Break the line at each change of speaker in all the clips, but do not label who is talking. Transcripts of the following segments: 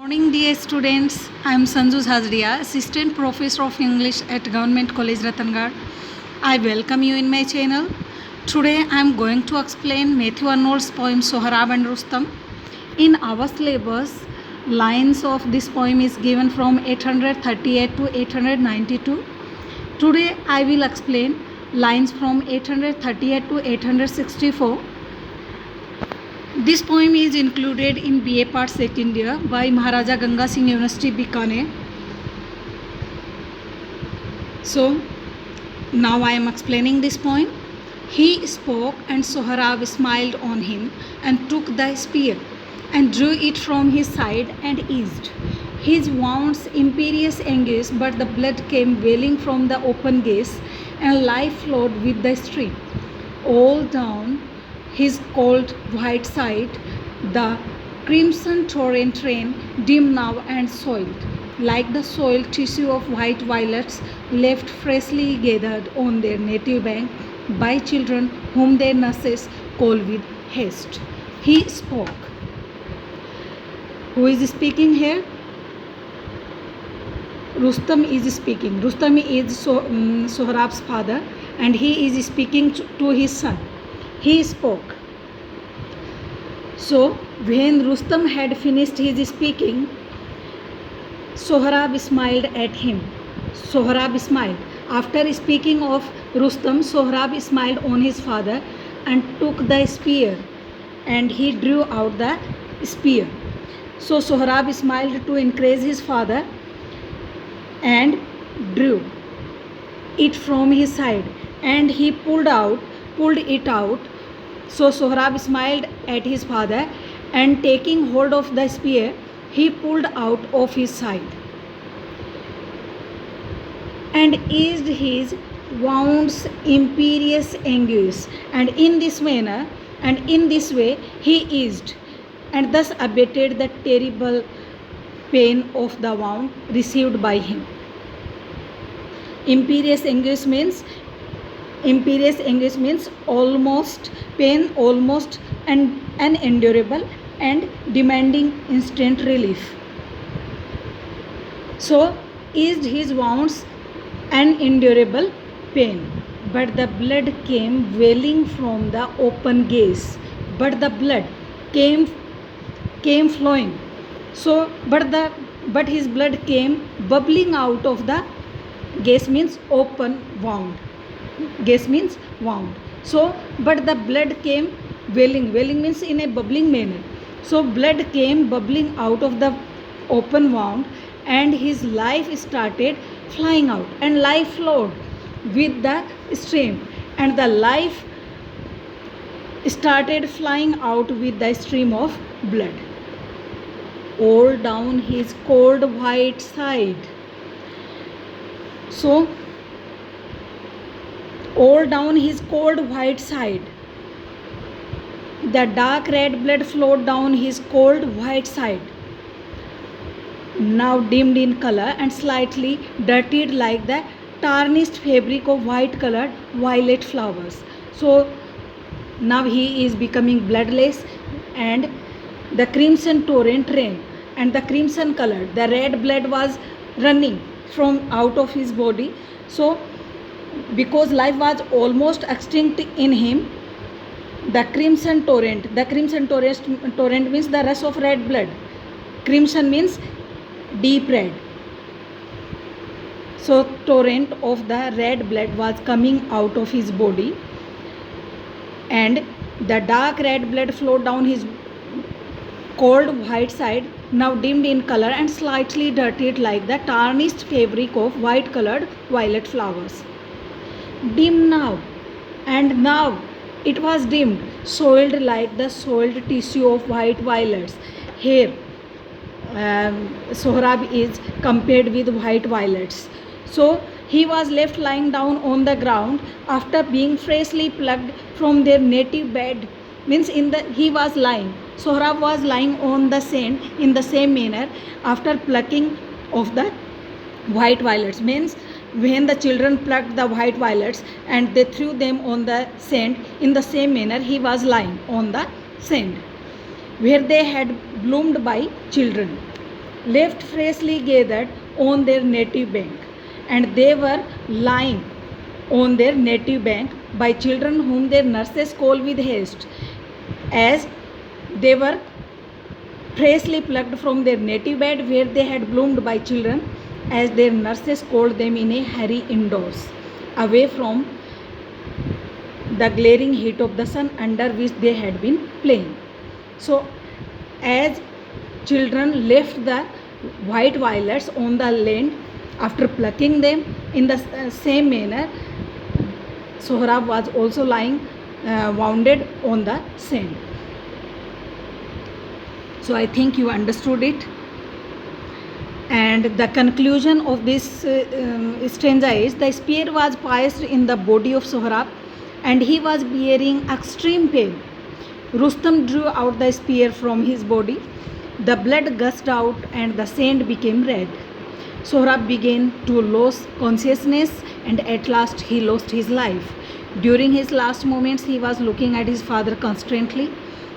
Morning, dear students. I am Sanju Hazria, Assistant Professor of English at Government College Ratangad. I welcome you in my channel. Today I am going to explain Matthew Arnold's poem Sohrab and Rustam. In our syllabus, lines of this poem is given from 838 to 892. Today I will explain lines from 838 to 864. This poem is included in BA Part Second Year by Maharaja Ganga Singh University, Bikaner. So, now I am explaining this poem. He spoke, and Sohrab smiled on him, and took the spear, and drew it from his side, and eased his wounds imperious anguish, but the blood came welling from the open gaze, and life flowed with the stream. All down his cold white side, the crimson torrent ran, dim now and soiled, like the soiled tissue of white violets left freshly gathered on their native bank by children whom their nurses call with haste. He spoke. Who is speaking here? Rustam is speaking. Rustam is Sohrab's father, and he is speaking to his son. He spoke. So, when Rustam had finished his speaking, Sohrab smiled at him. Sohrab smiled. After speaking of Rustam, Sohrab smiled on his father and took the spear, and he drew out the spear. So, Sohrab smiled to encourage his father and drew it from his side, and he pulled it out. So Sohrab smiled at his father, and taking hold of the spear, he pulled out of his side, and eased his wounds imperious anguish. And in this manner, and in this way, he eased, and thus abated the terrible pain of the wound received by him. Imperious anguish means almost pain, almost and unendurable, and demanding instant relief. So eased his wounds unendurable pain, but the blood came welling from the open gaze. But the blood came flowing. So but his blood came bubbling out of the gaze means open wound. Gaze means wound. So, but the blood came welling. Welling means in a bubbling manner. So, blood came bubbling out of the open wound, and his life started flying out, and life flowed with the stream, and the life started flying out with the stream of blood all down his cold white side. So, all down his cold white side, the dark red blood flowed down his cold white side, now dimmed in color and slightly dirtied like the tarnished fabric of white colored violet flowers. So now he is becoming bloodless, and the crimson torrent ran, and the crimson colored, the red blood was running from out of his body. So because life was almost extinct in him, the crimson torrent means the rush of red blood. Crimson means deep red. So torrent of the red blood was coming out of his body, and the dark red blood flowed down his cold white side, now dimmed in color and slightly dirtied like the tarnished fabric of white colored violet flowers. Dim now, and now it was dimmed, soiled like the soiled tissue of white violets. Here Sohrab is compared with white violets. So he was left lying down on the ground after being freshly plucked from their native bed. Means he was lying. Sohrab was lying on the sand in the same manner after plucking of the white violets. Means when the children plucked the white violets and they threw them on the sand, in the same manner he was lying on the sand where they had bloomed by children. left freshly gathered on their native bank, and they were lying on their native bank by children whom their nurses call with haste, as they were freshly plucked from their native bed where they had bloomed by children, as their nurses called them in a hurry indoors, away from the glaring heat of the sun under which they had been playing. So, as children left the white violets on the land after plucking them, in the same manner, Sohrab was also lying wounded on the sand. So I think you understood it. And the conclusion of this stanza is: the spear was pierced in the body of Sohrab, and he was bearing extreme pain. Rustam drew out the spear from his body. The blood gushed out and the sand became red. Sohrab began to lose consciousness, and at last he lost his life. During his last moments, he was looking at his father constantly.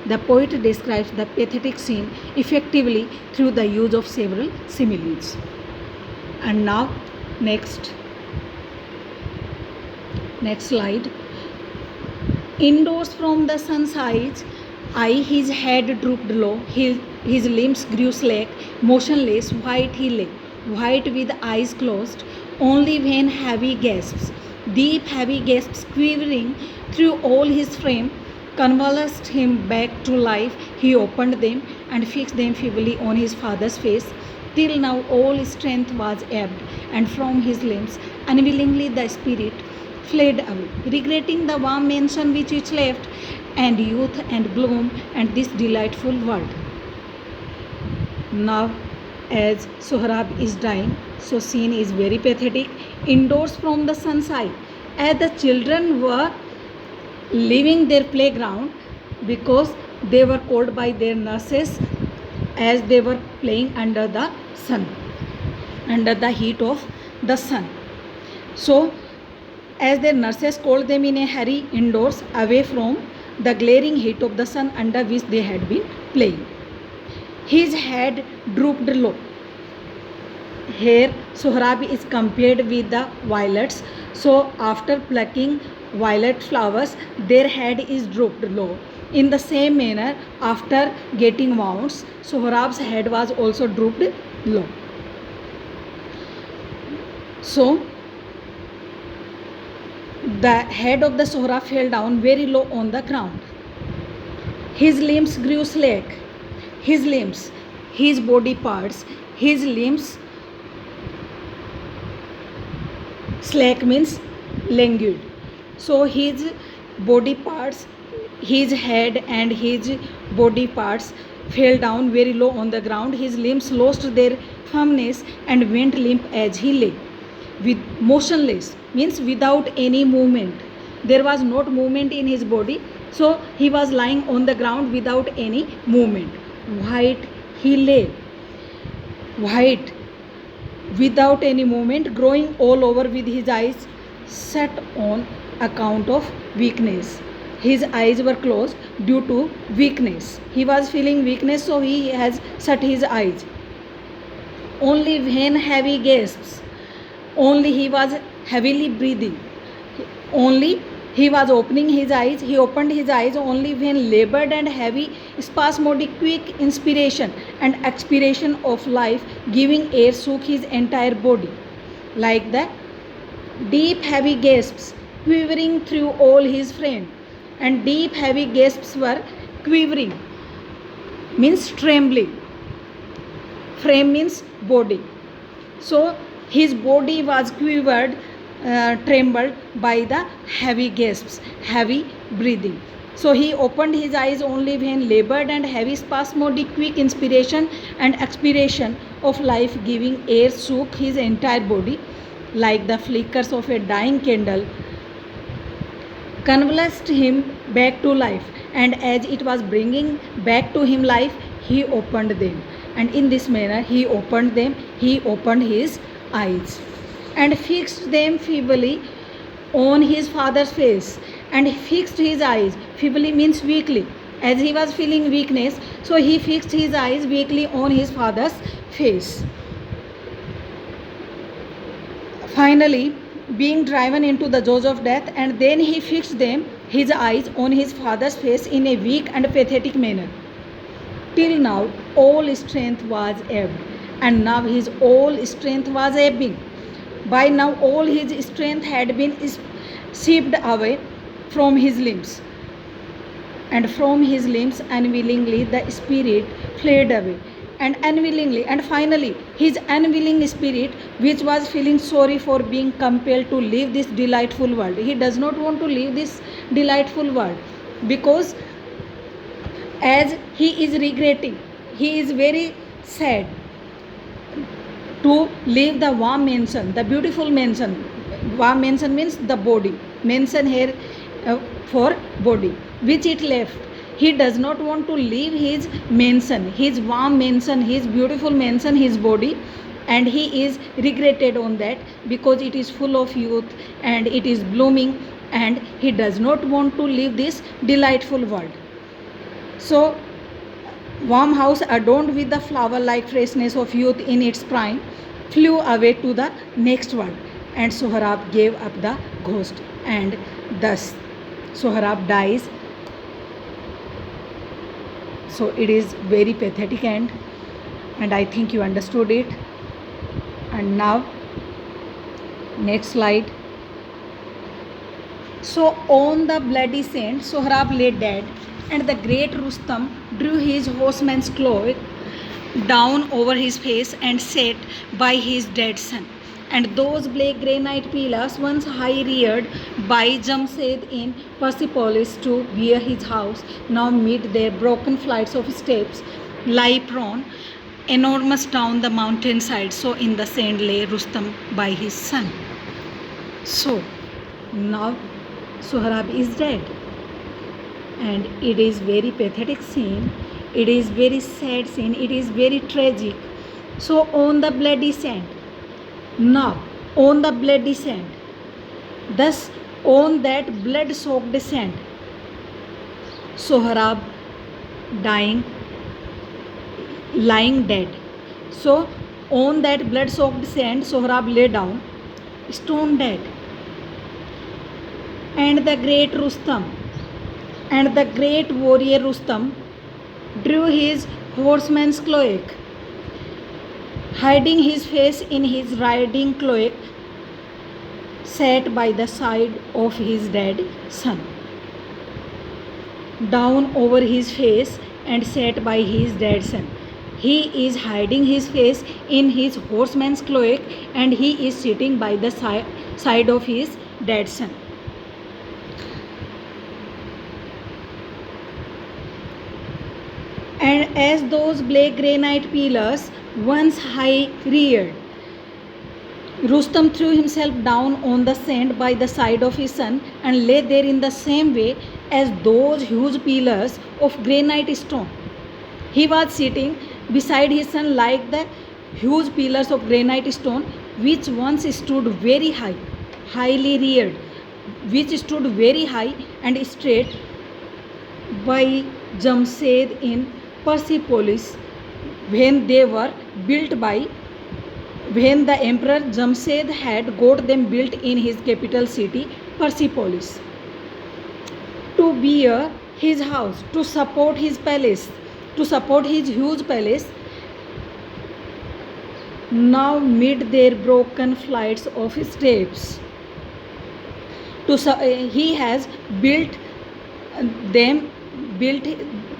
The poet describes the pathetic scene effectively through the use of several similes. And now, next slide. Indoors from the sun's eye, his head drooped low, his limbs grew slack, motionless, white he lay, white with eyes closed, only when heavy gasps, deep heavy gasps quivering through all his frame, convulsed him back to life. He opened them and fixed them feebly on his father's face. Till now all strength was ebbed, and from his limbs unwillingly the spirit fled away, regretting the warm mansion which it left, and youth and bloom and this delightful world. Now, as Sohrab is dying, so scene is very pathetic. Indoors from the sun's eye, as the children were leaving their playground because they were called by their nurses, as they were playing under the sun, under the heat of the sun. So, as their nurses called them in a hurry indoors, away from the glaring heat of the sun under which they had been playing. His head drooped low. Here Sohrab is compared with the violets. So after plucking violet flowers, their head is drooped low. In the same manner, after getting wounds, Sohrab's head was also drooped low. So the head of the Sohrab fell down very low on the ground. His limbs grew slack. His limbs, his body parts, his limbs, slack means languid. So his body parts, his head and his body parts fell down very low on the ground. His limbs lost their firmness and went limp as he lay. With motionless means without any movement. There was not movement in his body, so he was lying on the ground without any movement. White he lay, white without any movement, growing all over with his eyes shut on account of weakness. His eyes were closed due to weakness. He was feeling weakness, so he has shut his eyes. Only when heavy gasps, only he was heavily breathing, only he was opening his eyes. He opened his eyes only when labored and heavy, spasmodic, quick inspiration and expiration of life giving air shook his entire body, like the deep heavy gasps quivering through all his frame. And deep heavy gasps were quivering means trembling, frame means body. So his body was quivered, trembled by the heavy gasps, heavy breathing. So he opened his eyes only when labored and heavy, spasmodic, quick inspiration and expiration of life giving air shook his entire body, like the flickers of a dying candle, convulsed him back to life. And as it was bringing back to him life, he opened them. And in this manner, he opened them, he opened his eyes and fixed them feebly on his father's face. And fixed his eyes, feebly means weakly, As he was feeling weakness, so he fixed his eyes weakly on his father's face. Finally, being driven into the jaws of death, and then he fixed them, his eyes, on his father's face in a weak and pathetic manner. Till now, all strength was ebbed, and now his all strength was ebbing. By now, all his strength had been stripped away from his limbs, and from his limbs, unwillingly, the spirit fled away. And unwillingly, and finally, his unwilling spirit, which was feeling sorry for being compelled to leave this delightful world, he does not want to leave this delightful world, because as he is regretting, he is very sad to leave the warm mansion, the beautiful mansion. Warm mansion means the body, mansion here for body, which it left. He does not want to leave his mansion, his warm mansion, his beautiful mansion, his body, and he is regretted on that, because it is full of youth and it is blooming, and he does not want to leave this delightful world. So, warm house adorned with the flower-like freshness of youth in its prime flew away to the next world, and Sohrab gave up the ghost, and thus Sohrab dies. So it is very pathetic end, and I think you understood it. And now next slide. So on the bloody sand, Sohrab lay dead, and the great Rustam drew his horseman's cloak down over his face and sat by his dead son. And those black granite pillars, once high reared by Jamshed in Persepolis to bear his house, now mid their broken flights of steps lie prone, enormous down the mountain side. So in the sand lay Rustam by his son. So now Sohrab is dead, and it is very pathetic scene, it is very sad scene, it is very tragic. So on the bloody sand, now on the bloody sand, thus on that blood soaked sand, Sohrab dying, lying dead. So on that blood soaked sand, Sohrab lay down, stone dead. And the great Rustam, and the great warrior Rustam drew his horseman's cloak, hiding his face in his riding cloak, sat by the side of his dead son, down over his face, and sat by his dead son. He is hiding his face in his horseman's cloak, and he is sitting by the side of his dead son. And as those black granite pillars, once high reared, Rustam threw himself down on the sand by the side of his son, and lay there in the same way as those huge pillars of granite stone. He was sitting beside his son like the huge pillars of granite stone, which once stood very high, highly reared, which stood very high and straight by Jamshed in Persepolis, when they were built by, when the emperor Jamshed had got them built in his capital city Persepolis, to bear his house, to support his palace, to support his huge palace. Now mid their broken flights of steps, he has built them, built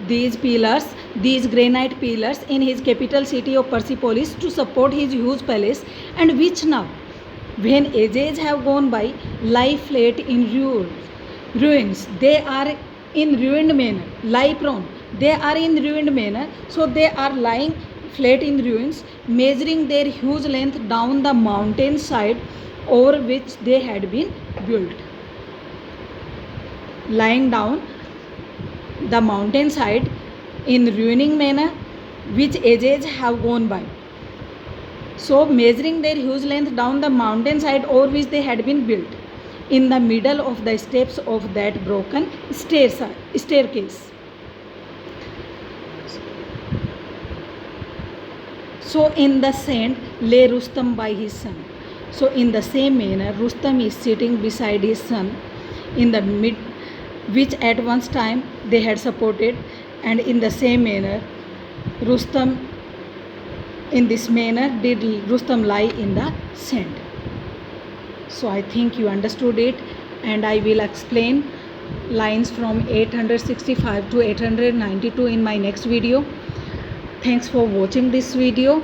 these pillars, these granite pillars in his capital city of Persepolis to support his huge palace, and which now, when ages have gone by, lie flat in ruins. They are in ruined manner, lie prone. They are in ruined manner, so they are lying flat in ruins, measuring their huge length down the mountain side over which they had been built. Lying down the mountain side in ruining manner, which ages have gone by. So measuring their huge length down the mountain side over which they had been built, in the middle of the steps of that broken staircase. So in the sand lay Rustam by his son. So in the same manner, Rustam is sitting beside his son in the mid, which at one time they had supported, and in the same manner, Rustam, in this manner, did Rustam lie in the sand. So I think you understood it, and I will explain lines from 865 to 892 in my next video. Thanks for watching this video.